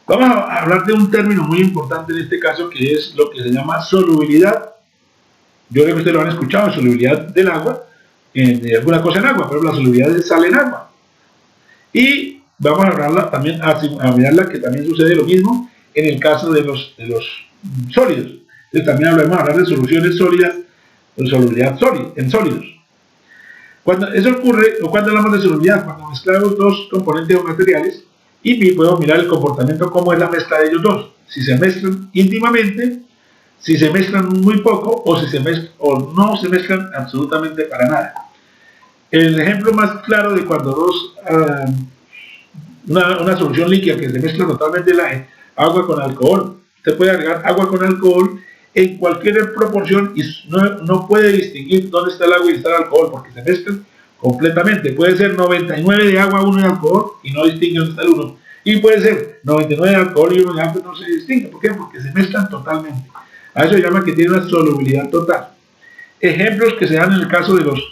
Vamos a hablar de un término muy importante en este caso, que es lo que se llama solubilidad. Yo creo que ustedes lo han escuchado, solubilidad del agua, de alguna cosa en agua, pero la solubilidad de sal en agua. Y vamos a hablarla también, a mirarla, que también sucede lo mismo en el caso de los sólidos. Entonces también vamos a hablar de soluciones sólidas, de solubilidad en sólidos. Cuando eso ocurre, o cuando hablamos de solubilidad, cuando mezclamos dos componentes o materiales, y podemos mirar el comportamiento, cómo es la mezcla de ellos dos. Si se mezclan íntimamente, si se mezclan muy poco, o si no se mezclan absolutamente para nada. El ejemplo más claro de cuando una solución líquida que se mezcla totalmente la agua con alcohol. Usted puede agregar agua con alcohol en cualquier proporción y no puede distinguir dónde está el agua y está el alcohol, porque se mezclan completamente. Puede ser 99 de agua, 1 de alcohol, y no distingue dónde está el 1. Y puede ser 99 de alcohol y 1 de agua, no se distingue. ¿Por qué? Porque se mezclan totalmente. A eso se llama que tiene una solubilidad total. Ejemplos que se dan en el caso de los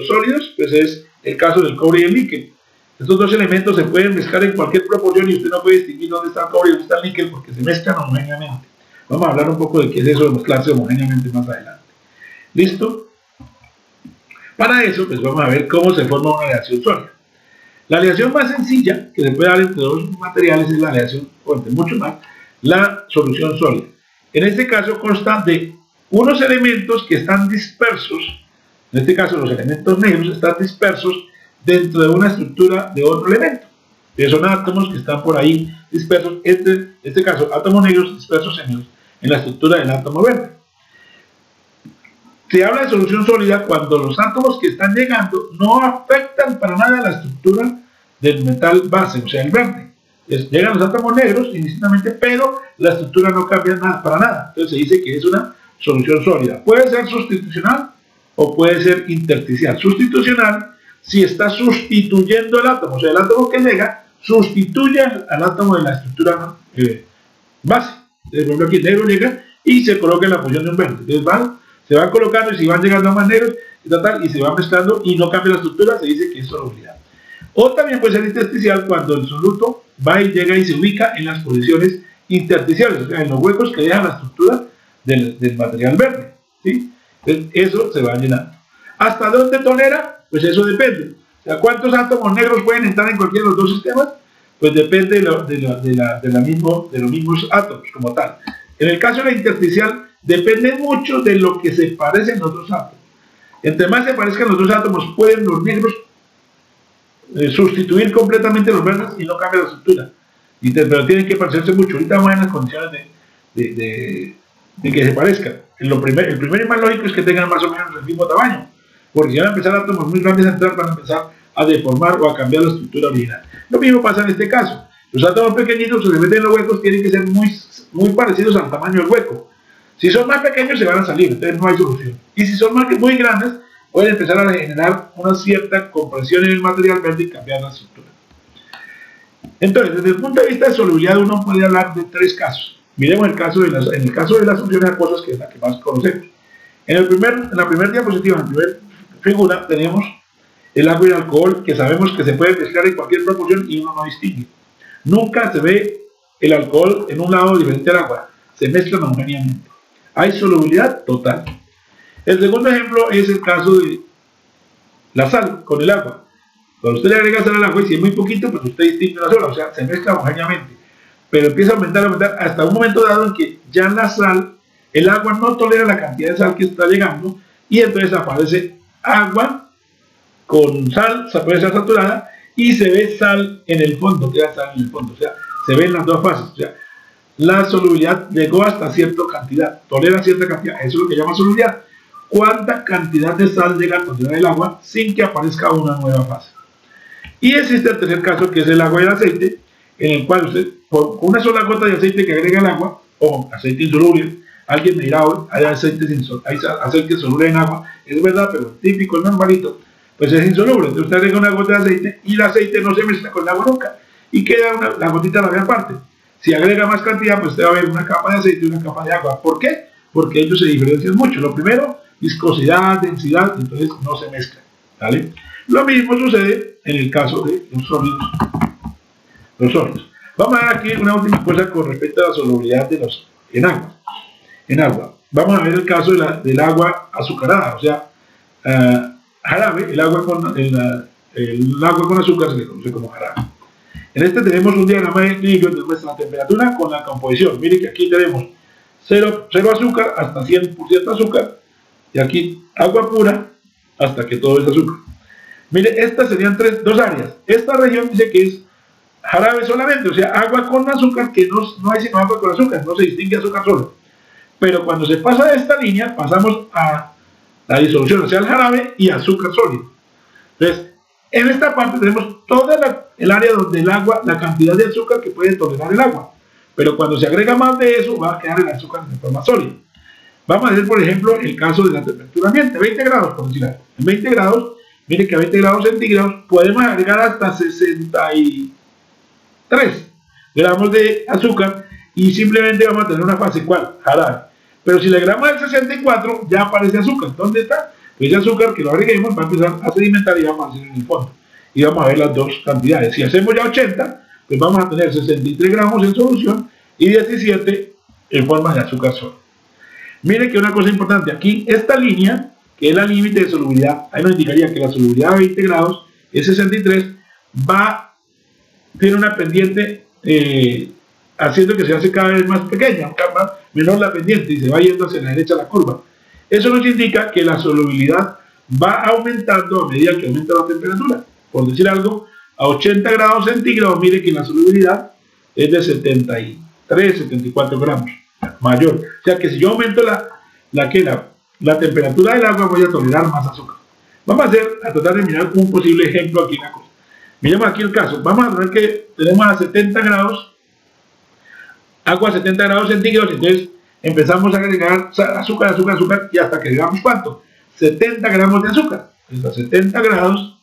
sólidos, pues es el caso del cobre y el níquel. Estos dos elementos se pueden mezclar en cualquier proporción y usted no puede distinguir dónde está el cobre y dónde está el níquel, porque se mezclan homogéneamente. Vamos a hablar un poco de qué es eso de mezclarse homogéneamente más adelante. ¿Listo? Para eso, pues vamos a ver cómo se forma una aleación sólida. La aleación más sencilla que se puede dar entre dos materiales es la aleación, o entre mucho más, la solución sólida. En este caso consta de unos elementos que están dispersos, en este caso los elementos negros están dispersos dentro de una estructura de otro elemento. Son átomos que están por ahí dispersos, en este caso átomos negros dispersos en la estructura del átomo verde. Se habla de solución sólida cuando los átomos que están llegando no afectan para nada la estructura del metal base, o sea, el verde. Llegan los átomos negros indistintamente, pero la estructura no cambia nada, para nada. Entonces se dice que es una solución sólida. Puede ser sustitucional o puede ser intersticial. Sustitucional si está sustituyendo el átomo, o sea, el átomo que llega sustituye al átomo de la estructura base. Entonces, por ejemplo, aquí el negro llega y se coloca en la posición de un verde. Entonces se van colocando y si van llegando a más negros y se van mezclando y no cambia la estructura, se dice que es solubilidad. O también puede ser intersticial cuando el soluto va y llega y se ubica en las posiciones intersticiales, o sea, en los huecos que deja la estructura del material verde, ¿sí? Entonces, eso se va llenando. ¿Hasta dónde tolera? Pues eso depende. O sea, ¿cuántos átomos negros pueden entrar en cualquiera de los dos sistemas? Pues depende de los mismos átomos como tal. En el caso de la intersticial, depende mucho de lo que se parecen los dos átomos. Entre más se parezcan los dos átomos, pueden los negros sustituir completamente los verdes y no cambia la estructura. Pero tienen que parecerse mucho. Ahorita vamos en las condiciones de que se parezcan. El primero y más lógico es que tengan más o menos el mismo tamaño, porque si van a empezar átomos muy grandes a entrar, van a empezar a deformar o a cambiar la estructura original. Lo mismo pasa en este caso. Los átomos pequeñitos que se meten en los huecos tienen que ser muy parecidos al tamaño del hueco. Si son más pequeños se van a salir, entonces no hay solución. Y si son muy grandes, pueden empezar a generar una cierta compresión en el material verde y cambiar la estructura. Entonces, desde el punto de vista de solubilidad, uno puede hablar de tres casos. Miremos en el caso de las soluciones acuosas, que es la que más conocemos. En la primera diapositiva, en la primera figura, tenemos el agua y el alcohol, que sabemos que se pueden mezclar en cualquier proporción y uno no distingue. Nunca se ve el alcohol en un lado diferente al agua, se mezclan homogéneamente. Hay solubilidad total. El segundo ejemplo es el caso de la sal con el agua. Cuando usted le agrega sal al agua y si es muy poquito, pues usted distingue una sola, o sea, se mezcla homogéneamente. Pero empieza a aumentar hasta un momento dado en que ya la sal, el agua no tolera la cantidad de sal que está llegando y entonces aparece agua con sal, se puede ser saturada y se ve sal en el fondo, queda sal en el fondo, o sea, se ven las dos fases, o sea, la solubilidad llegó hasta cierta cantidad, tolera cierta cantidad, eso es lo que llama solubilidad. ¿Cuánta cantidad de sal llega a contener el agua sin que aparezca una nueva fase? Y existe el tercer caso, que es el agua y el aceite, en el cual usted, por una sola gota de aceite que agrega al agua, o aceite insoluble, alguien me dirá hoy, hay aceite soluble en agua, es verdad, pero el típico, el normalito, pues es insoluble. Entonces usted agrega una gota de aceite y el aceite no se mezcla con el agua nunca, y queda la gotita la primera parte. Si agrega más cantidad, pues usted va a ver una capa de aceite y una capa de agua. ¿Por qué? Porque ellos se diferencian mucho. Lo primero, viscosidad, densidad, entonces no se mezclan, ¿vale? Lo mismo sucede en el caso de los sólidos. Vamos a ver aquí una última cosa con respecto a la solubilidad de los en agua. En agua. Vamos a ver el caso del agua azucarada, o sea, jarabe, el agua con azúcar se le conoce como jarabe. En este tenemos un diagrama de equilibrio de nuestra temperatura con la composición. Mire que aquí tenemos 0 azúcar hasta 100% azúcar, y aquí agua pura hasta que todo es azúcar. Mire, estas serían dos áreas. Esta región dice que es jarabe solamente, o sea, agua con azúcar, que no hay sino agua con azúcar, no se distingue azúcar solo. Pero cuando se pasa de esta línea, pasamos a la disolución, o sea, el jarabe y azúcar sólido. Entonces, en esta parte tenemos toda el área donde el agua, la cantidad de azúcar que puede tolerar el agua. Pero cuando se agrega más de eso, va a quedar el azúcar en forma sólida. Vamos a ver, por ejemplo, el caso de la temperatura ambiente, 20 grados, por decir algo. En 20 grados, mire que a 20 grados centígrados podemos agregar hasta 63 gramos de azúcar y simplemente vamos a tener una fase, ¿cuál? Jarabe. Pero si le agregamos el 64, ya aparece azúcar. ¿Dónde está? Ese azúcar que lo agreguemos va a empezar a sedimentar y va a aparecer en el fondo. Y vamos a ver las dos cantidades. Si hacemos ya 80, pues vamos a tener 63 gramos en solución y 17 en forma de azúcar sólido. Mire que una cosa importante, aquí esta línea, que es la límite de solubilidad, ahí nos indicaría que la solubilidad a 20 grados es 63, tiene una pendiente haciendo que se hace cada vez más pequeña, menor la pendiente y se va yendo hacia la derecha la curva. Eso nos indica que la solubilidad va aumentando a medida que aumenta la temperatura. Por decir algo, a 80 grados centígrados, mire que la solubilidad es de 73, 74 gramos, mayor. O sea que si yo aumento la temperatura del agua, voy a tolerar más azúcar. Vamos a tratar de mirar un posible ejemplo aquí en la cosa. Miremos aquí el caso. Vamos a ver que tenemos a 70 grados, agua a 70 grados centígrados, entonces empezamos a agregar azúcar, y hasta que llegamos ¿cuánto? 70 gramos de azúcar. Entonces, 70 gramos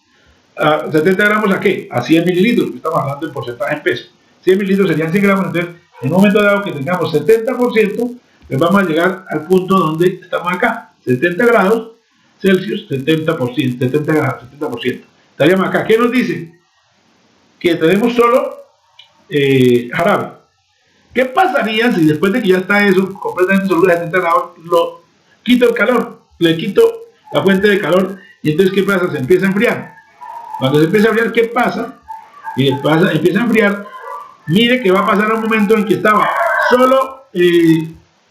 ¿a qué? A 100 mililitros, estamos hablando en porcentaje en peso. 100 mililitros serían 100 gramos, entonces en un momento dado que tengamos 70%, pues vamos a llegar al punto donde estamos acá, 70 grados Celsius, 70%, 70 grados, 70%. Estaríamos acá. ¿Qué nos dice? Que tenemos solo jarabe. ¿Qué pasaría si después de que ya está eso completamente soluble a 70 grados, lo quito el calor, le quito la fuente de calor y entonces ¿qué pasa? Se empieza a enfriar. Cuando se empieza a enfriar, ¿qué pasa? Y empieza a enfriar, mire que va a pasar un momento en que estaba solo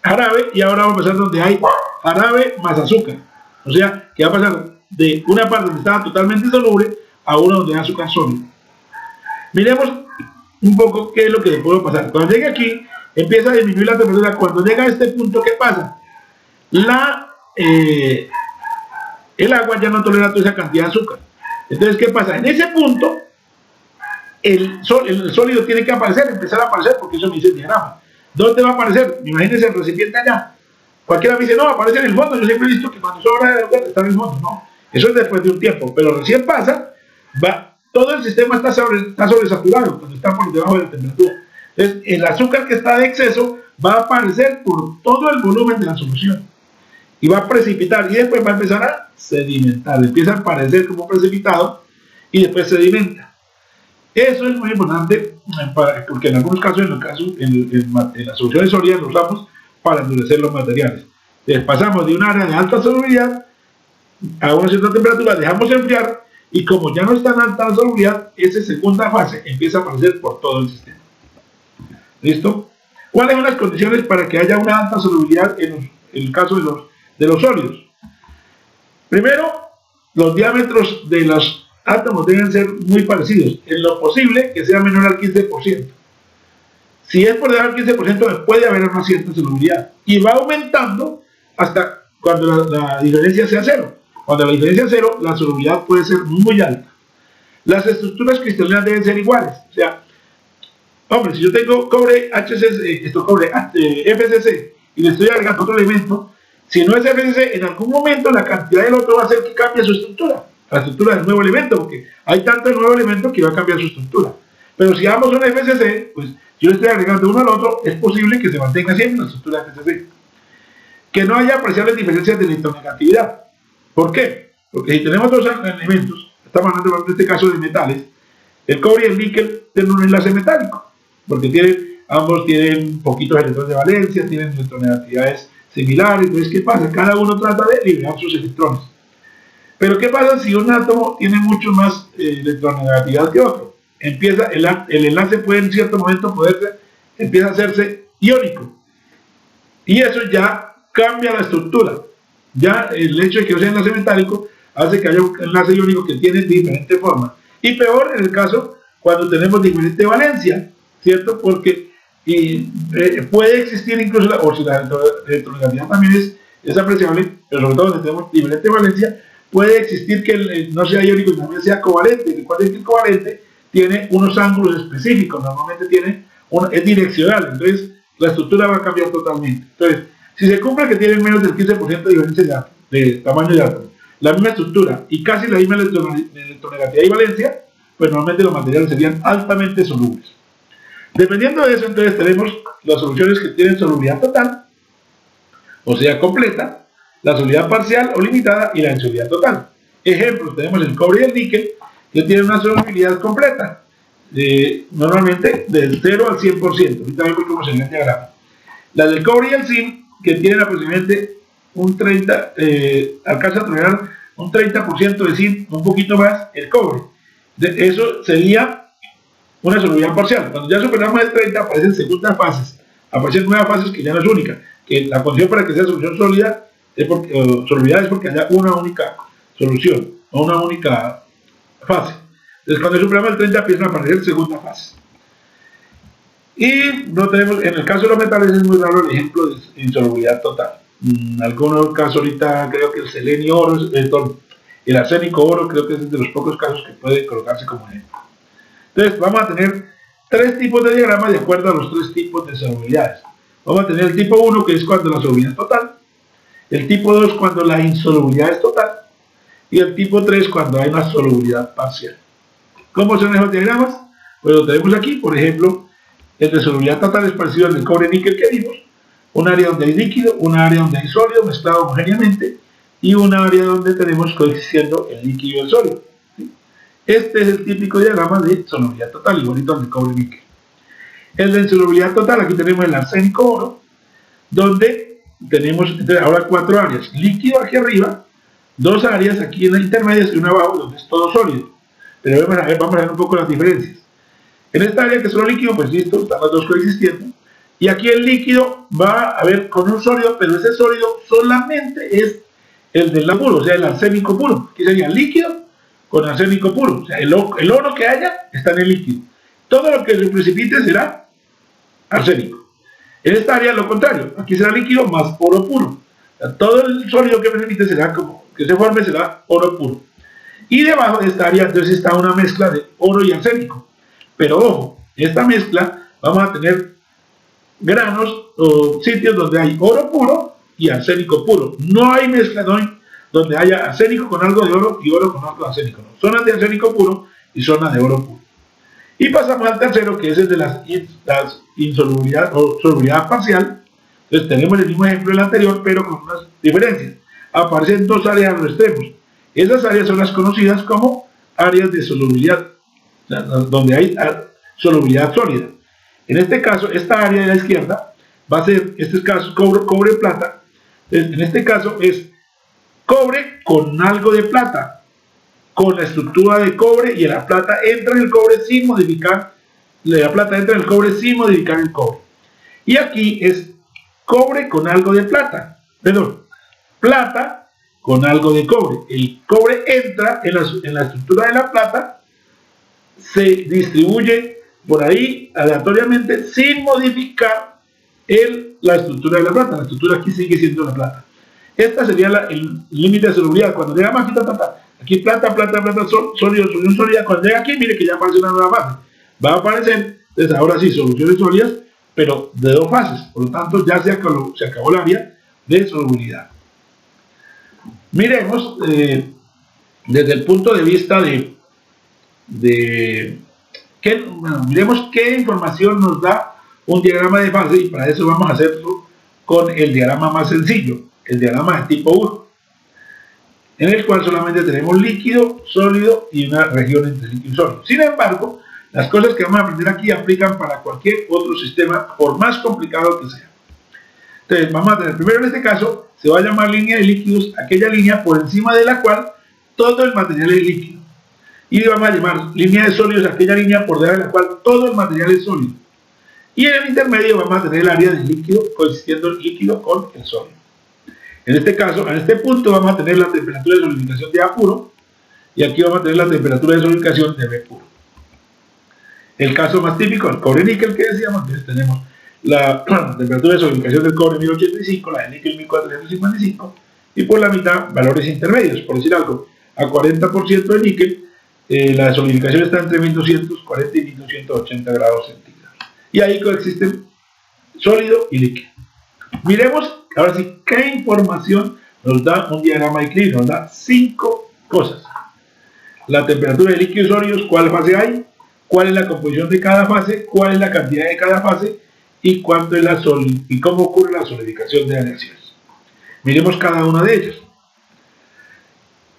jarabe y ahora va a pasar donde hay jarabe más azúcar. O sea, que va a pasar de una parte donde estaba totalmente soluble a una donde hay azúcar sólido. Miremos un poco qué es lo que le puede pasar. Cuando llegue aquí, empieza a disminuir la temperatura. Cuando llega a este punto, ¿qué pasa? El agua ya no tolera toda esa cantidad de azúcar. Entonces, ¿qué pasa? En ese punto, el sólido tiene que empezar a aparecer, porque eso me dice el diagrama. ¿Dónde va a aparecer? Imagínense el recipiente allá. Cualquiera me dice, no, aparece en el fondo. Yo siempre he visto que cuando sobra de agua está en el fondo. No, eso es después de un tiempo, pero recién pasa, todo el sistema está sobresaturado cuando está por debajo de la temperatura. Entonces, el azúcar que está de exceso va a aparecer por todo el volumen de la solución y va a precipitar y después va a empezar a sedimentar. Empieza a aparecer como precipitado y después sedimenta. Eso es muy importante porque en algunos casos, en las soluciones sólidas lo usamos para endurecer los materiales. Entonces, pasamos de un área de alta solubilidad a una cierta temperatura, dejamos enfriar y como ya no está en alta solubilidad, esa segunda fase empieza a aparecer por todo el sistema. ¿Listo? ¿Cuáles son las condiciones para que haya una alta solubilidad en el caso de los sólidos? Primero, los diámetros de los átomos deben ser muy parecidos, en lo posible que sea menor al 15%. Si es por debajo del 15%, puede haber una cierta solubilidad y va aumentando hasta cuando la diferencia sea cero. Cuando la diferencia es cero, la solubilidad puede ser muy alta. Las estructuras cristalinas deben ser iguales. O sea, hombre, si yo tengo cobre FCC y le estoy agregando otro elemento, si no es FCC, en algún momento la cantidad del otro va a hacer que cambie su estructura. La estructura del nuevo elemento, porque hay tanto nuevo elemento que va a cambiar su estructura. Pero si ambos son FCC, pues yo estoy agregando uno al otro, es posible que se mantenga siempre la estructura FCC. Que no haya apreciables diferencias de electronegatividad. ¿Por qué? Porque si tenemos dos elementos, estamos hablando en este caso de metales, el cobre y el níquel tienen un enlace metálico. porque ambos tienen poquitos electrones de valencia, tienen electronegatividades similares. Entonces, ¿qué pasa? Cada uno trata de liberar sus electrones. Pero ¿qué pasa si un átomo tiene mucho más electronegatividad que otro? El enlace puede en cierto momento empieza a hacerse iónico. Y eso ya cambia la estructura. Ya el hecho de que sea enlace metálico hace que haya un enlace iónico que tiene diferente forma. Y peor en el caso cuando tenemos diferente valencia, ¿cierto? Porque puede existir incluso, o si la electronegatividad también es apreciable, pero sobre todo cuando tenemos diferente valencia, puede existir que no sea iónico y también sea covalente. Recuerden que el covalente tiene unos ángulos específicos, normalmente es direccional, entonces la estructura va a cambiar totalmente. Entonces, si se cumple que tienen menos del 15% de diferencia de tamaño de átomo, la misma estructura y casi la misma electronegatividad y valencia, pues normalmente los materiales serían altamente solubles. Dependiendo de eso, entonces tenemos las soluciones que tienen solubilidad total, o sea, completa, la solubilidad parcial o limitada y la insolubilidad total. Ejemplos, tenemos el cobre y el níquel, que tienen una solubilidad completa, normalmente del 0 al 100%. Ahorita vemos cómo se ve el diagrama. La del cobre y el zinc, que tienen aproximadamente un 30, alcanza a tolerar un 30% de zinc, un poquito más el cobre. Eso sería una solubilidad parcial. Cuando ya superamos el 30, aparecen segundas fases, aparecen nuevas fases que ya no es única, que la condición para que sea solución sólida solubilidad es porque haya una única solución o una única fase. Entonces, cuando superamos el 30, empiezan a aparecer segundas fases. Y no tenemos, en el caso de los metales es muy raro el ejemplo de insolubilidad total. En algunos casos ahorita creo que el selenio oro, el arsénico oro, creo que es de los pocos casos que puede colocarse como ejemplo. Entonces vamos a tener tres tipos de diagramas de acuerdo a los tres tipos de solubilidades. Vamos a tener el tipo 1, que es cuando la solubilidad es total, el tipo 2 cuando la insolubilidad es total, y el tipo 3 cuando hay una solubilidad parcial. ¿Cómo son esos diagramas? Pues lo tenemos aquí, por ejemplo, el de solubilidad total es parecido al del cobre-níquel que vimos, un área donde hay líquido, un área donde hay sólido mezclado homogéneamente, y un área donde tenemos coexistiendo el líquido y el sólido. Este es el típico diagrama de solubilidad total, igualito al de cobre-níquel. El de insolubilidad total, aquí tenemos el arsénico oro, donde tenemos ahora cuatro áreas: líquido aquí arriba, dos áreas aquí en las intermedias y una abajo donde es todo sólido. Pero vamos a ver un poco las diferencias. En esta área que es solo líquido, pues listo, están las dos coexistiendo. Y aquí el líquido va a ver con un sólido, pero ese sólido solamente es el del puro, o sea, el arsénico puro. Aquí sería líquido con arsénico puro. O sea, el oro que haya está en el líquido. Todo lo que se precipite será arsénico. En esta área lo contrario, aquí será líquido más oro puro. O sea, todo el sólido que precipite será que se forme será oro puro. Y debajo de esta área entonces está una mezcla de oro y arsénico. Pero ojo, esta mezcla vamos a tener granos o sitios donde hay oro puro y arsénico puro. No hay mezcla donde haya arsénico con algo de oro y oro con algo de arsénico. No. Zonas de arsénico puro y zonas de oro puro. Y pasamos al tercero, que es el de las insolubilidad o solubilidad parcial. Entonces tenemos el mismo ejemplo del anterior, pero con unas diferencias. Aparecen dos áreas a los extremos. Esas áreas son las conocidas como áreas de solubilidad, o sea, donde hay solubilidad sólida. En este caso, esta área de la izquierda va a ser, este caso, cobre-plata. En este caso es cobre con algo de plata, con la estructura de cobre, y la plata entra en el cobre sin modificar, la plata entra en el cobre sin modificar el cobre. Y aquí es cobre con algo de plata, perdón, plata con algo de cobre. El cobre entra en la estructura de la plata, se distribuye por ahí aleatoriamente sin modificar la estructura de la plata. La estructura aquí sigue siendo la plata. Esta sería el límite de solubilidad. Cuando llega aquí, aquí plata, sólido, solución sólida. Cuando llega aquí, mire que ya aparece una nueva fase. Va a aparecer, entonces ahora sí, soluciones sólidas, pero de dos fases. Por lo tanto, ya se acabó el área de solubilidad. Miremos desde el punto de vista miremos qué información nos da un diagrama de fase, y para eso vamos a hacerlo con el diagrama más sencillo, el diagrama de tipo 1, en el cual solamente tenemos líquido, sólido y una región entre líquido y sólido. Sin embargo, Las cosas que vamos a aprender aquí aplican para cualquier otro sistema, por más complicado que sea. Entonces, vamos a tener, primero en este caso, se va a llamar línea de líquidos, aquella línea por encima de la cual todo el material es líquido. Y vamos a llamar línea de sólidos, aquella línea por debajo de la cual todo el material es sólido. Y en el intermedio vamos a tener el área del líquido, coexistiendo el líquido con el sólido. En este caso, en este punto vamos a tener la temperatura de solidificación de A puro, y aquí vamos a tener la temperatura de solidificación de B puro. El caso más típico, el cobre-níquel que decíamos, entonces tenemos la temperatura de solidificación del cobre 1085, la de níquel 1455, y por la mitad valores intermedios, por decir algo, a 40% de níquel, la solidificación está entre 1240 y 1280 grados centígrados. Y ahí coexisten sólido y líquido. Miremos ahora sí qué información nos da un diagrama de equilibrio. Nos da 5 cosas: la temperatura de líquidos sólidos, cuál fase hay, cuál es la composición de cada fase, cuál es la cantidad de cada fase y cuánto es y cómo ocurre la solidificación de aleaciones. Miremos cada una de ellas.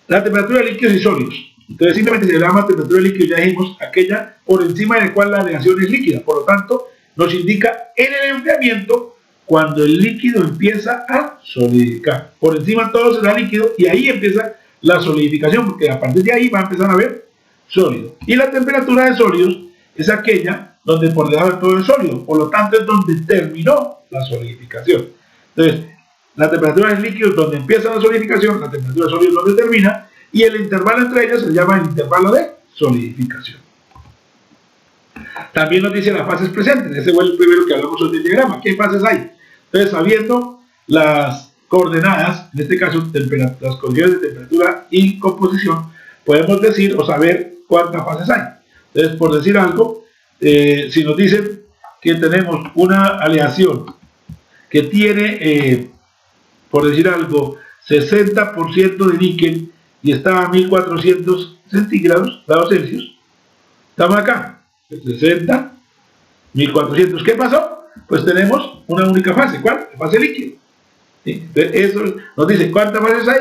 La temperatura de líquidos y sólidos. Entonces simplemente se llama temperatura de líquidos, ya dijimos, aquella por encima de la cual la aleación es líquida. Por lo tanto, nos indica en el enfriamiento cuando el líquido empieza a solidificar. Por encima todo será líquido y ahí empieza la solidificación, porque a partir de ahí va a empezar a ver sólido. Y la temperatura de sólidos es aquella donde por debajo de todo es sólido, por lo tanto es donde terminó la solidificación. Entonces, la temperatura de líquidos donde empieza la solidificación, la temperatura de sólidos donde termina, y el intervalo entre ellas se llama el intervalo de solidificación. También nos dice las fases presentes, ese fue el primero que hablamos sobre el diagrama. ¿Qué fases hay? Entonces, sabiendo las coordenadas, en este caso las condiciones de temperatura y composición, podemos decir o saber cuántas fases hay. Entonces, por decir algo, si nos dicen que tenemos una aleación que tiene, por decir algo, 60% de níquel y está a 1400 grados Celsius, estamos acá, 60, 1400. ¿Qué pasó? Pues tenemos una única fase. ¿Cuál? La fase líquido. ¿Sí? Entonces, eso nos dice cuántas fases hay,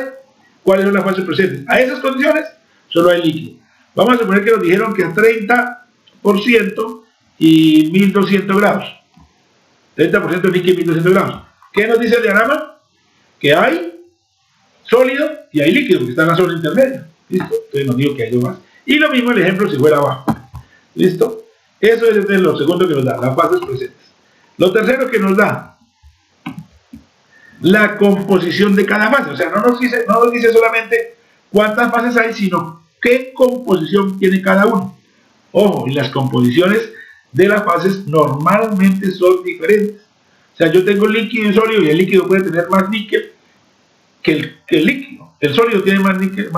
cuáles son las fases presentes. A esas condiciones solo hay líquido. Vamos a suponer que nos dijeron que a 30% y 1200 grados. 30% de líquido y 1200 grados. ¿Qué nos dice el diagrama? Que hay sólido y hay líquido, porque está en la zona intermedia. ¿Listo? Entonces nos digo que hay dos más. Y lo mismo el ejemplo si fuera abajo. ¿Listo? Eso es lo segundo que nos da, las fases presentes. Lo tercero que nos da, la composición de cada fase. O sea, no nos dice solamente cuántas fases hay, sino qué composición tiene cada uno. Ojo, y las composiciones de las fases normalmente son diferentes. O sea, yo tengo líquido y sólido, y el líquido puede tener más níquel que el líquido. El sólido tiene más níquel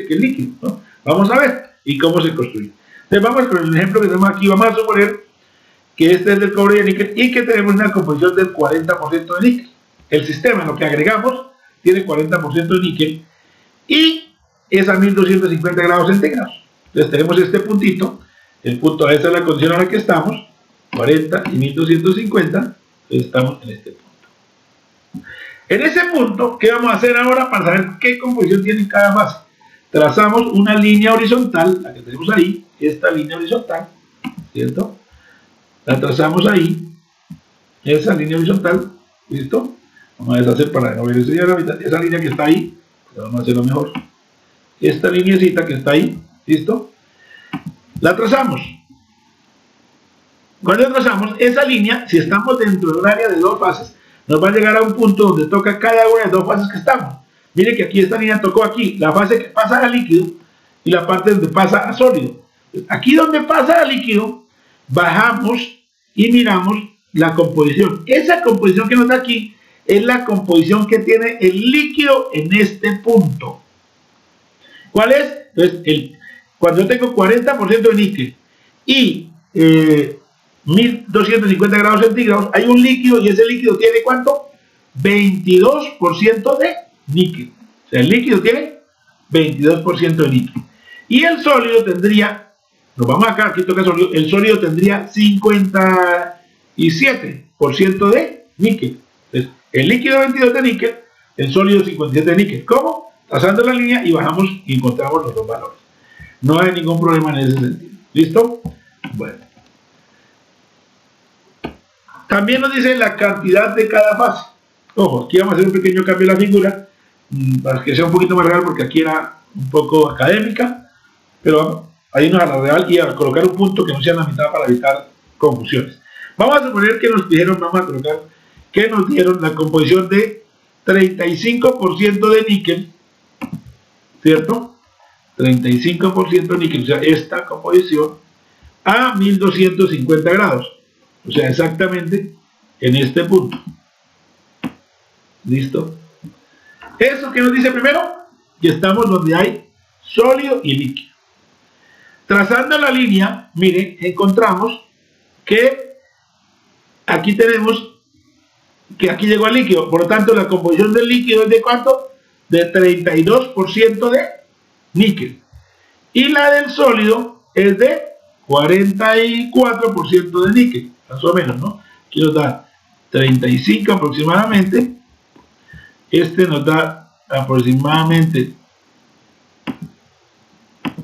que el líquido, ¿no? Vamos a ver y cómo se construye. Entonces vamos con el ejemplo que tenemos aquí. Vamos a suponer que este es del cobre y el níquel y que tenemos una composición del 40% de níquel. El sistema, lo que agregamos, tiene 40% de níquel y es a 1250 grados centígrados. Entonces tenemos este puntito, el punto, esta es la condición en la que estamos, 40 y 1250, entonces estamos en este punto. En ese punto, ¿qué vamos a hacer ahora para saber qué composición tiene cada fase? Trazamos una línea horizontal, la que tenemos ahí, esta línea horizontal, ¿cierto? La trazamos ahí, esa línea horizontal, ¿listo? Vamos a deshacer para no ver esa línea que está ahí, vamos a hacerlo mejor. Esta lineecita que está ahí, ¿listo? La trazamos. Cuando trazamos esa línea, si estamos dentro de un área de dos fases, nos va a llegar a un punto donde toca cada una de las dos fases que estamos. Mire que aquí esta línea tocó aquí, la fase que pasa a líquido y la parte donde pasa a sólido. Aquí donde pasa a líquido, bajamos y miramos la composición. Esa composición que nos da aquí es la composición que tiene el líquido en este punto. ¿Cuál es? Entonces, cuando yo tengo 40% de níquel y 1250 grados centígrados, hay un líquido y ese líquido tiene ¿cuánto? 22% de níquel. O sea, el líquido tiene 22% de níquel. Y el sólido tendría, nos vamos acá, aquí toca sólido, el sólido tendría 57% de níquel. Entonces, el líquido 22 de níquel, el sólido 57 de níquel. ¿Cómo? Trazando la línea y bajamos y encontramos los dos valores. No hay ningún problema en ese sentido. ¿Listo? Bueno. También nos dice la cantidad de cada fase. Ojo, aquí vamos a hacer un pequeño cambio en la figura para que sea un poquito más real, porque aquí era un poco académica, pero vamos a irnos a la real y a colocar un punto que no sea en la mitad para evitar confusiones. Vamos a suponer que nos dijeron, vamos a colocar que nos dieron la composición de 35% de níquel, ¿cierto? 35% de níquel, o sea, esta composición a 1250 grados, o sea, exactamente en este punto. ¿Listo? Eso que nos dice primero, que estamos donde hay sólido y líquido. Trazando la línea, mire, encontramos que aquí tenemos que aquí llegó al líquido, por lo tanto la composición del líquido es de ¿cuánto? De 32% de níquel, y la del sólido es de 44% de níquel, más o menos, ¿no? Aquí nos da 35 aproximadamente, este nos da aproximadamente,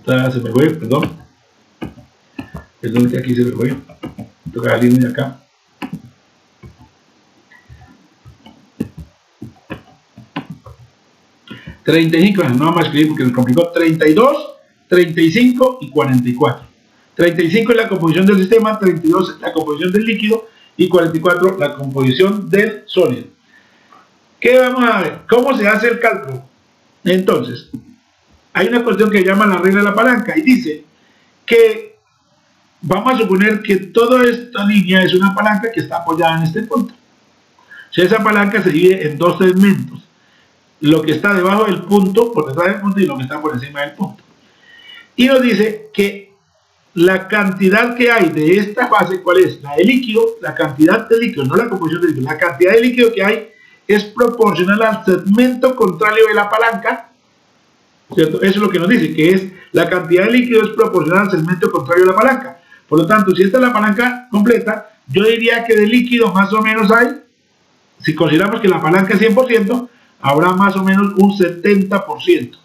se me fue, perdón que aquí se me fue, toca la línea de acá. No vamos a escribir porque nos complicó. 32, 35 y 44. 35 es la composición del sistema, 32 es la composición del líquido y 44 la composición del sólido. ¿Qué vamos a ver? ¿Cómo se hace el cálculo? Entonces, hay una cuestión que llama la regla de la palanca y dice que vamos a suponer que toda esta línea es una palanca que está apoyada en este punto. Si esa palanca se divide en dos segmentos, lo que está debajo del punto, por detrás del punto, y lo que está por encima del punto. Y nos dice que la cantidad que hay de esta fase, ¿cuál es? La de líquido, la cantidad de líquido, no la composición de líquido, la cantidad de líquido que hay es proporcional al segmento contrario de la palanca, ¿cierto? Eso es lo que nos dice, que es la cantidad de líquido es proporcional al segmento contrario de la palanca. Por lo tanto, si esta es la palanca completa, yo diría que de líquido más o menos hay, si consideramos que la palanca es 100%, habrá más o menos un 70%.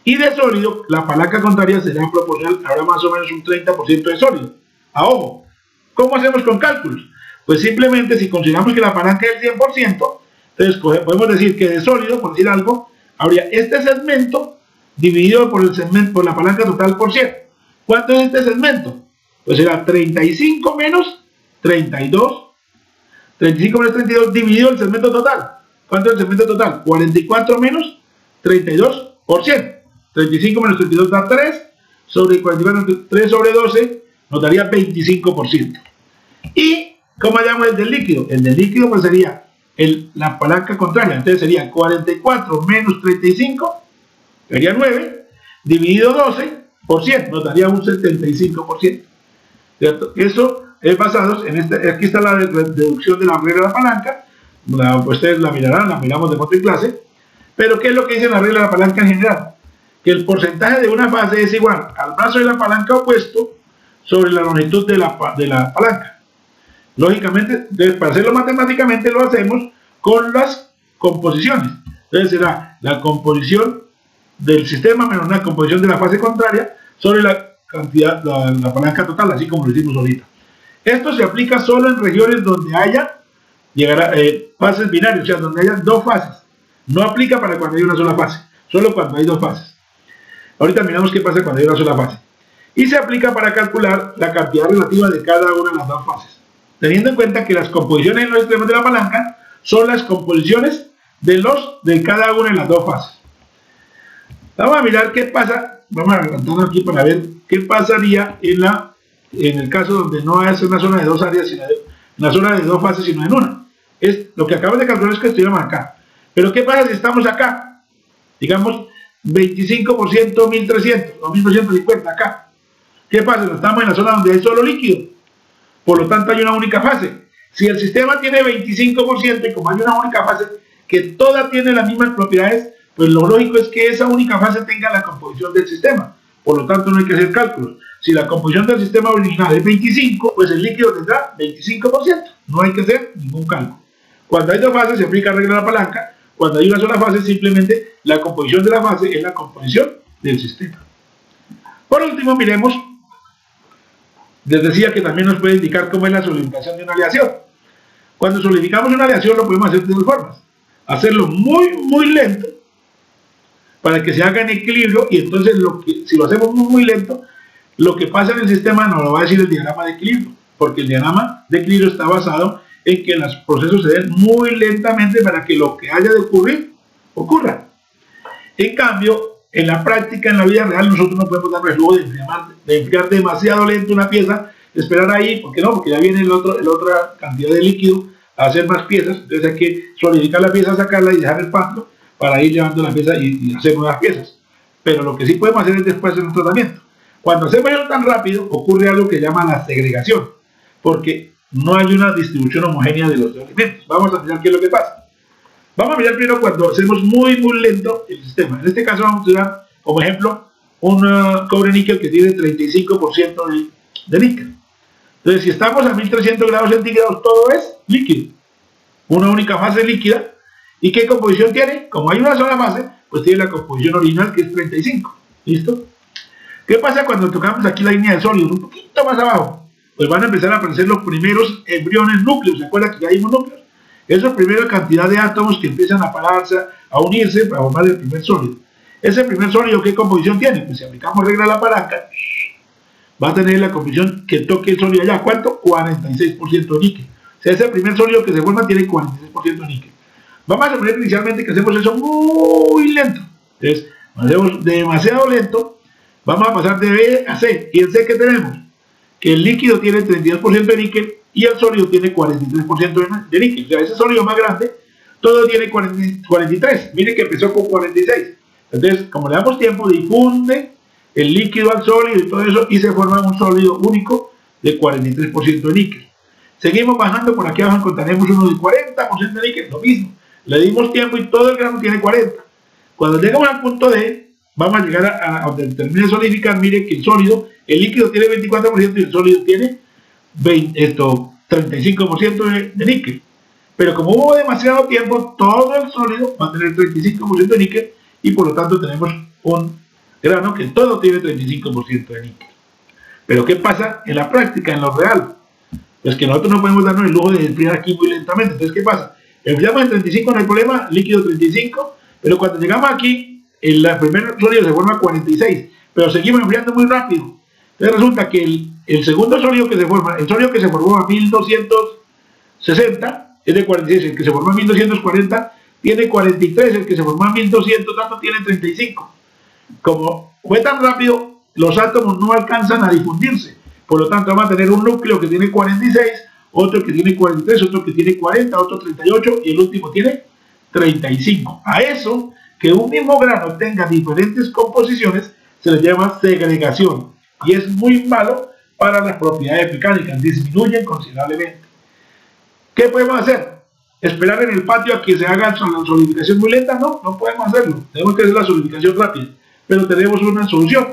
Y de sólido, la palanca contraria será proporcional, habrá más o menos un 30% de sólido. A ojo, ¿cómo hacemos con cálculos? Pues simplemente si consideramos que la palanca es 100%, entonces podemos decir que de sólido, por decir algo, habría este segmento dividido por el segmento, por la palanca total por 100. ¿Cuánto es este segmento? Pues será 35 menos 32. 35 menos 32 dividido el segmento total. ¿Cuánto es el segmento total? 44 menos 32 por 100. 35 menos 32 da 3, sobre 44, 3 sobre 12, nos daría 25%. ¿Y cómo hallamos el del líquido? El del líquido pues sería la palanca contraria, entonces sería 44 menos 35, sería 9, dividido 12 por 100, nos daría un 75%. ¿Cierto? Eso es basado en aquí está la deducción de la regla de la palanca, ustedes la mirarán, la miramos de otra clase, pero ¿qué es lo que dice la regla de la palanca en general? Que el porcentaje de una fase es igual al brazo de la palanca opuesto sobre la longitud de la palanca. Lógicamente, para hacerlo matemáticamente lo hacemos con las composiciones. Entonces será la composición del sistema menos la composición de la fase contraria sobre la cantidad, la palanca total, así como lo hicimos ahorita. Esto se aplica solo en regiones donde haya fases binarias, o sea, donde haya dos fases. No aplica para cuando hay una sola fase, solo cuando hay dos fases. Ahorita miramos qué pasa cuando hay una sola fase. Y se aplica para calcular la cantidad relativa de cada una de las dos fases, teniendo en cuenta que las composiciones en los extremos de la palanca son las composiciones de cada una de las dos fases. Vamos a mirar qué pasa, vamos a adelantarnos aquí para ver qué pasaría en el caso donde no es una zona de dos áreas, sino una zona de dos fases, sino en una. Es lo que acabamos de calcular, es que estuviéramos acá. Pero ¿qué pasa si estamos acá? Digamos 25%, 1300 o 1250 acá. ¿Qué pasa? Estamos en la zona donde hay solo líquido, por lo tanto hay una única fase. Si el sistema tiene 25% y como hay una única fase que toda tiene las mismas propiedades, pues lo lógico es que esa única fase tenga la composición del sistema, por lo tanto no hay que hacer cálculos. Si la composición del sistema original es 25, pues el líquido tendrá 25%, no hay que hacer ningún cálculo. Cuando hay dos fases se aplica la regla de la palanca. Cuando hay una sola fase, simplemente la composición de la fase es la composición del sistema. Por último, miremos Les decía que también nos puede indicar cómo es la solidificación de una aleación. Cuando solidificamos una aleación lo podemos hacer de dos formas. Hacerlo muy lento para que se haga en equilibrio, y entonces si lo hacemos muy lento, lo que pasa en el sistema nos lo va a decir el diagrama de equilibrio, porque el diagrama de equilibrio está basado en que los procesos se den muy lentamente para que lo que haya de ocurrir, ocurra. En cambio, en la práctica, en la vida real, nosotros no podemos dar el lujo de enfriar demasiado lento una pieza, esperar ahí, ¿por qué no? Porque ya viene la otra cantidad de líquido a hacer más piezas, entonces hay que solidificar la pieza, sacarla y dejar el pasto para ir llevando la pieza y hacer nuevas piezas. Pero lo que sí podemos hacer es después hacer un tratamiento. Cuando hacemos eso tan rápido, ocurre algo que llama la segregación, porque no hay una distribución homogénea de los elementos. Vamos a mirar qué es lo que pasa. Vamos a mirar primero cuando hacemos muy lento el sistema. En este caso vamos a usar como ejemplo un cobre níquel que tiene 35% de níquel. Entonces, si estamos a 1300 grados centígrados, todo es líquido. Una única fase líquida. ¿Y qué composición tiene? Como hay una sola fase, pues tiene la composición original, que es 35. ¿Listo? ¿Qué pasa cuando tocamos aquí la línea de sólidos? Un poquito más abajo. Pues van a empezar a aparecer los primeros embriones núcleos. ¿Se acuerdan que ya vimos núcleos? Esa primera cantidad de átomos que empiezan a pararse, a unirse para formar el primer sólido. Ese primer sólido, ¿qué composición tiene? Pues si aplicamos regla a la palanca, va a tener la composición que toque el sólido allá. ¿Cuánto? 46% de níquel. O sea, ese primer sólido que se forma tiene 46% de níquel. Vamos a suponer inicialmente que hacemos eso muy lento. Entonces, hacemos demasiado lento. Vamos a pasar de B a C. ¿Y en C qué tenemos? Que el líquido tiene 32% de níquel y el sólido tiene 43% de níquel. O sea, ese sólido más grande, todo tiene 43. Miren que empezó con 46. Entonces, como le damos tiempo, difunde el líquido al sólido y todo eso, y se forma un sólido único de 43% de níquel. Seguimos bajando, por aquí abajo encontraremos uno de 40% de níquel, lo mismo. Le dimos tiempo y todo el grano tiene 40. Cuando llegamos al punto D, vamos a llegar a donde termine de solidificar. Mire que el sólido, el líquido tiene 24% y el sólido tiene 35% de níquel. Pero como hubo demasiado tiempo, todo el sólido va a tener 35% de níquel, y por lo tanto tenemos un grano que todo tiene 35% de níquel. Pero ¿qué pasa en la práctica, en lo real? Pues que nosotros no podemos darnos el lujo de enfriar aquí muy lentamente. Entonces, ¿qué pasa? Enfriamos en 35, no hay problema, líquido 35, pero cuando llegamos aquí, el primer sólido se forma a 46, pero seguimos enfriando muy rápido. Entonces resulta que el segundo sólido que se forma, el sólido que se formó a 1260, es de 46, el que se formó a 1240 tiene 43, el que se formó a 1200 tanto tiene 35. Como fue tan rápido, los átomos no alcanzan a difundirse, por lo tanto vamos a tener un núcleo que tiene 46, otro que tiene 43, otro que tiene 40, otro 38 y el último tiene 35. A eso, que un mismo grano tenga diferentes composiciones, se le llama segregación, y es muy malo para las propiedades mecánicas, disminuyen considerablemente. ¿Qué podemos hacer? ¿Esperar en el patio a que se haga la solidificación muy lenta? No, no podemos hacerlo, tenemos que hacer la solidificación rápida, pero tenemos una solución.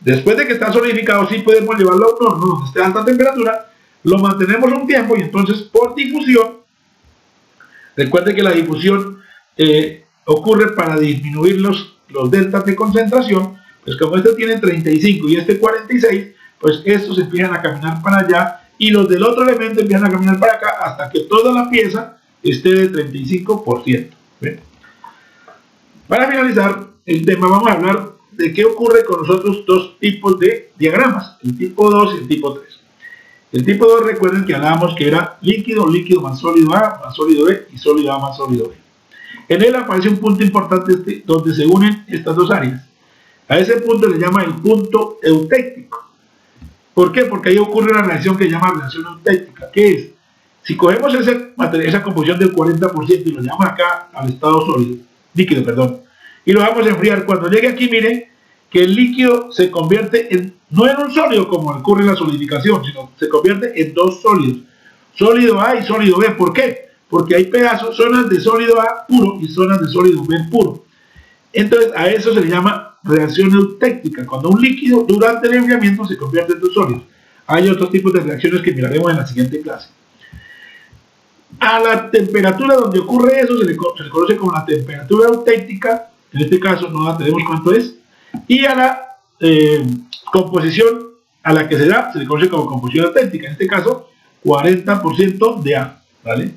Después de que está solidificado, sí podemos llevarlo a un horno donde esté a alta temperatura, lo mantenemos un tiempo y entonces por difusión, recuerden que la difusión ocurre para disminuir los deltas de concentración. Pues como este tiene 35 y este 46, pues estos empiezan a caminar para allá y los del otro elemento empiezan a caminar para acá hasta que toda la pieza esté de 35%. ¿Ven? Para finalizar el tema, vamos a hablar de qué ocurre con nosotros dos tipos de diagramas, el tipo 2 y el tipo 3. El tipo 2, recuerden que hablábamos que era líquido más sólido A más sólido B y sólido A más sólido B. En él aparece un punto importante donde se unen estas dos áreas. A ese punto le llama el punto eutéctico. ¿Por qué? Porque ahí ocurre una reacción que se llama reacción eutéctica. ¿Qué es? Si cogemos esa composición del 40% y lo llevamos acá al estado sólido, líquido, perdón, y lo vamos a enfriar, cuando llegue aquí, miren que el líquido se convierte no en un sólido como ocurre en la solidificación, sino se convierte en dos sólidos, sólido A y sólido B. ¿Por qué? Porque hay pedazos, zonas de sólido A puro y zonas de sólido B puro. Entonces a eso se le llama reacción eutéctica, cuando un líquido durante el enfriamiento se convierte en dos sólidos. Hay otros tipos de reacciones que miraremos en la siguiente clase. A la temperatura donde ocurre eso se le conoce como la temperatura eutéctica, en este caso no la tenemos cuánto es, y a la composición a la que se da se le conoce como composición auténtica, en este caso 40% de A, ¿vale?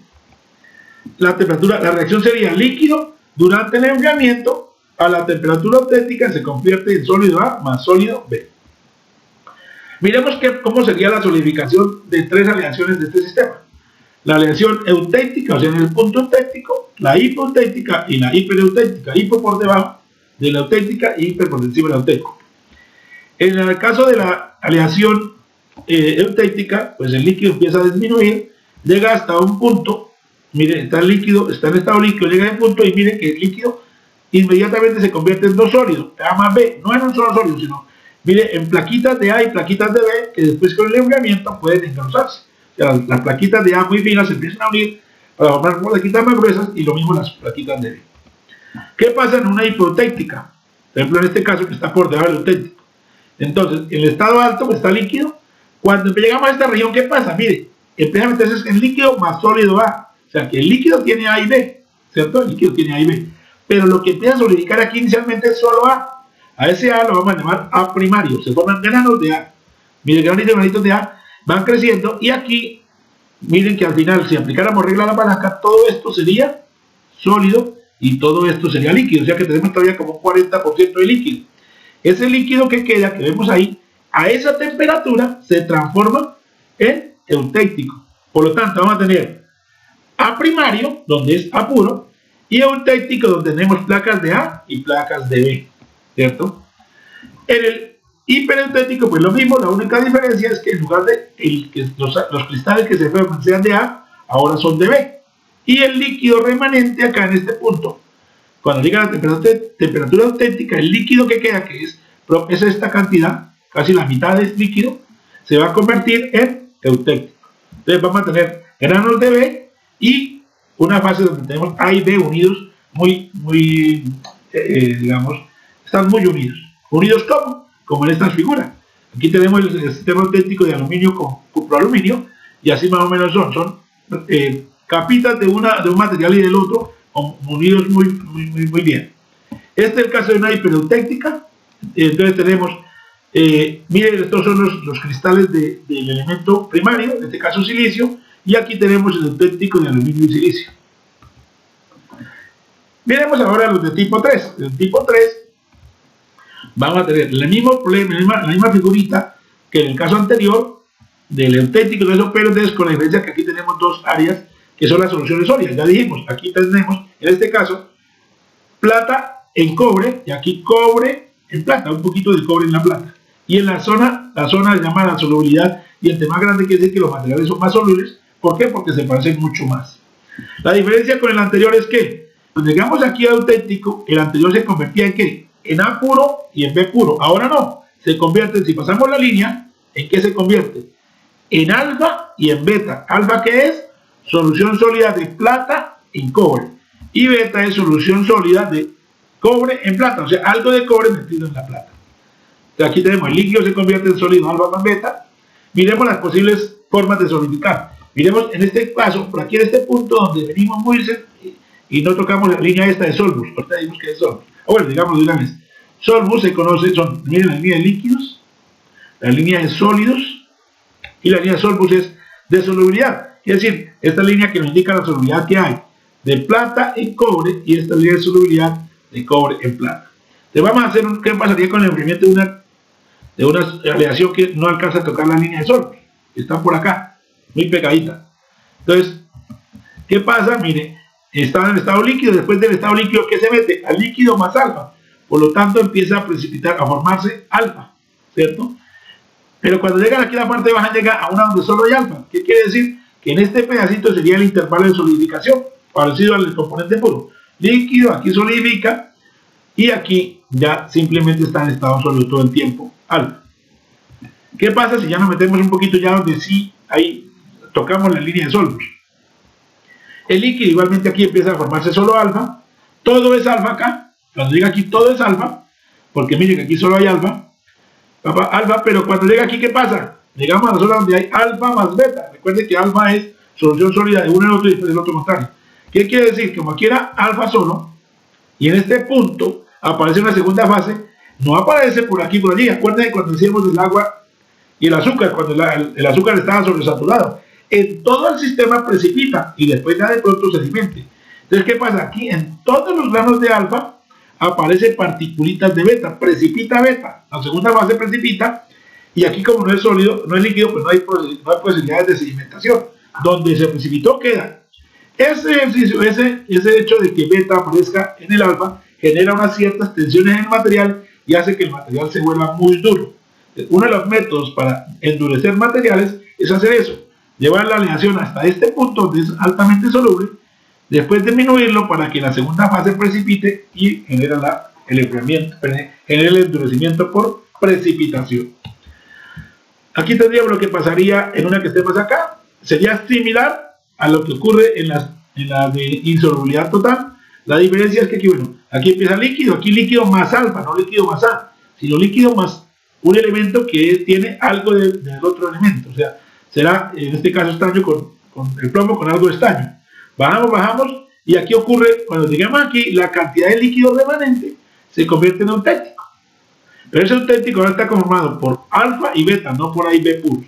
La temperatura, la reacción sería líquido durante el enfriamiento a la temperatura auténtica se convierte en sólido A más sólido B. Miremos cómo sería la solidificación de tres aleaciones de este sistema. La aleación euténtica, o sea, en el punto euténtico, la hipoeuténtica y la hipereuténtica, hipo por debajo de la auténtica y hiper por encima de la auténtica. En el caso de la aleación euténtica, pues el líquido empieza a disminuir, llega hasta un punto, mire, está el líquido, está en estado líquido, llega a un punto y mire que el líquido inmediatamente se convierte en dos sólidos, A más B, no en un solo sólido, sino, mire, en plaquitas de A y plaquitas de B, que después con el enfriamiento pueden engrosarse. O sea, las plaquitas de A muy finas se empiezan a unir para formar plaquitas más gruesas y lo mismo las plaquitas de B. ¿Qué pasa en una hipoeuténtica? Por ejemplo, en este caso que está por debajo del auténtico. Entonces, en el estado alto está líquido. Cuando llegamos a esta región, ¿qué pasa? Mire, empieza a meterse en líquido más sólido A. O sea, que el líquido tiene A y B, ¿cierto? El líquido tiene A y B. Pero lo que empieza a solidificar aquí inicialmente es solo A. A ese A lo vamos a llamar A primario. Se forman granos de A. Mire, granitos de A van creciendo y aquí, miren que al final, si aplicáramos regla a la palanca, todo esto sería sólido y todo esto sería líquido. O sea que tenemos todavía como un 40% de líquido. Ese líquido que queda, que vemos ahí, a esa temperatura se transforma en euténtico. Por lo tanto, vamos a tener A primario, donde es A puro, y euténtico, donde tenemos placas de A y placas de B, ¿cierto? En el hipereuténtico, pues lo mismo, la única diferencia es que en lugar de los cristales que se forman sean de A, ahora son de B. Y el líquido remanente acá en este punto, cuando llega a la temperatura auténtica, el líquido que queda, que es esta cantidad, casi la mitad del líquido, se va a convertir en euténtico. Entonces vamos a tener granos de B y una fase donde tenemos A y B unidos, digamos, están muy unidos. ¿Unidos cómo? Como en estas figuras. Aquí tenemos el sistema auténtico de aluminio con cuproaluminio y así más o menos son capitas de un material y del otro unidos muy bien. Este es el caso de una hipereuténtica. Entonces tenemos, miren, estos son los cristales del elemento primario, en este caso silicio, y aquí tenemos el auténtico de aluminio y silicio. Miremos ahora los de tipo 3. El tipo 3 vamos a tener el mismo problema, la misma figurita que en el caso anterior del auténtico de esos, pero con la diferencia que aquí tenemos dos áreas que son las soluciones sólidas. Ya dijimos, aquí tenemos, en este caso, plata en cobre y aquí cobre en plata, un poquito de cobre en la plata. Y en la zona se llama la solubilidad y entre más grande quiere decir que los materiales son más solubles. ¿Por qué? Porque se parecen mucho más. La diferencia con el anterior es que cuando llegamos aquí al auténtico, el anterior se convertía en ¿qué? En A puro y en B puro. Ahora no, se convierte, si pasamos la línea, ¿en qué se convierte? En alfa y en beta. Alfa, ¿qué es? Solución sólida de plata en cobre. Y beta es solución sólida de cobre en plata. O sea, algo de cobre metido en la plata. Entonces aquí tenemos el líquido se convierte en sólido alfa más beta. Miremos las posibles formas de solidificar. Miremos en este caso, por aquí en este punto donde venimos muy cerca y no tocamos la línea esta de Solbus. Ahorita dijimos que es Solbus. Bueno, digamos de una vez. Solbus se conoce, miren la línea de líquidos, la línea de sólidos y la línea de Solbus es de solubilidad. Es decir, esta línea que nos indica la solubilidad que hay de plata en cobre y esta línea de solubilidad de cobre en plata. Entonces vamos a hacer ¿qué pasaría con el enfriamiento de una aleación que no alcanza a tocar la línea de Solbus? Está por acá, muy pegadita. Entonces, ¿qué pasa? Mire, está en el estado líquido, después del estado líquido, ¿qué se mete? Al líquido más alfa. Por lo tanto, empieza a precipitar, a formarse alfa, ¿cierto? Pero cuando llegan aquí a la parte baja, llega a una donde solo hay alfa. ¿Qué quiere decir? Que en este pedacito sería el intervalo de solidificación, parecido al componente puro. Líquido, aquí solidifica, y aquí ya simplemente está en estado sólido todo el tiempo, alfa. ¿Qué pasa si ya nos metemos un poquito ya donde sí, ahí tocamos la línea de Solbus? El líquido igualmente aquí empieza a formarse solo alfa, todo es alfa acá. Cuando llega aquí todo es alfa, porque miren que aquí solo hay alfa, pero cuando llega aquí, ¿qué pasa? Llegamos a la zona donde hay alfa más beta. Recuerden que alfa es solución sólida de uno en otro y después del otro contrario. ¿Qué quiere decir? Que como aquí era alfa solo, y en este punto aparece una segunda fase, no aparece por aquí por allí. Acuérdense cuando decíamos del agua Y el azúcar, cuando el azúcar estaba sobresaturado. En todo el sistema precipita y después ya de pronto se sedimente. Entonces, ¿qué pasa? Aquí en todos los granos de alfa aparecen particulitas de beta, precipita beta. La segunda fase precipita y aquí como no es sólido, no es líquido, pues no hay posibilidades de sedimentación. Donde se precipitó queda. Ese ejercicio, ese hecho de que beta aparezca en el alfa genera unas ciertas tensiones en el material y hace que el material se vuelva muy duro. Uno de los métodos para endurecer materiales es hacer eso, llevar la aleación hasta este punto donde es altamente soluble, después disminuirlo para que la segunda fase precipite y genere el enfriamiento, genere el endurecimiento por precipitación. Aquí tendríamos lo que pasaría en una que esté más acá, sería similar a lo que ocurre en la de insolubilidad total. La diferencia es que aquí, bueno, aquí empieza líquido, aquí líquido más alfa, no líquido más A, sino líquido más un elemento que tiene algo del otro elemento, o sea, será en este caso estaño con el plomo con algo de estaño. Bajamos y aquí ocurre, cuando llegamos aquí, la cantidad de líquido remanente se convierte en auténtico. Pero ese auténtico ahora está conformado por alfa y beta, no por A y B puros.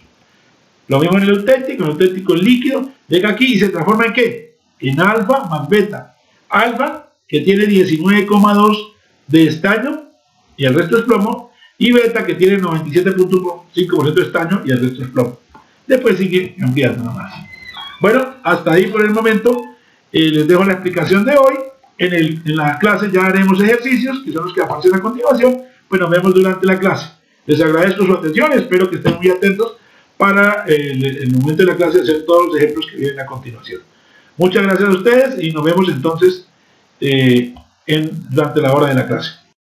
Lo mismo en el auténtico líquido, llega aquí y se transforma en ¿qué? En alfa más beta. Alfa, que tiene 19,2 de estaño y el resto es plomo, y beta, que tiene 97,5% de estaño y el resto es plomo. Después sigue enfriando nomás. Bueno, hasta ahí por el momento. Les dejo la explicación de hoy. En la clase ya haremos ejercicios, que son los que aparecen a continuación. Pues nos vemos durante la clase. Les agradezco su atención, espero que estén muy atentos para el momento de la clase hacer todos los ejemplos que vienen a continuación. Muchas gracias a ustedes y nos vemos entonces durante la hora de la clase.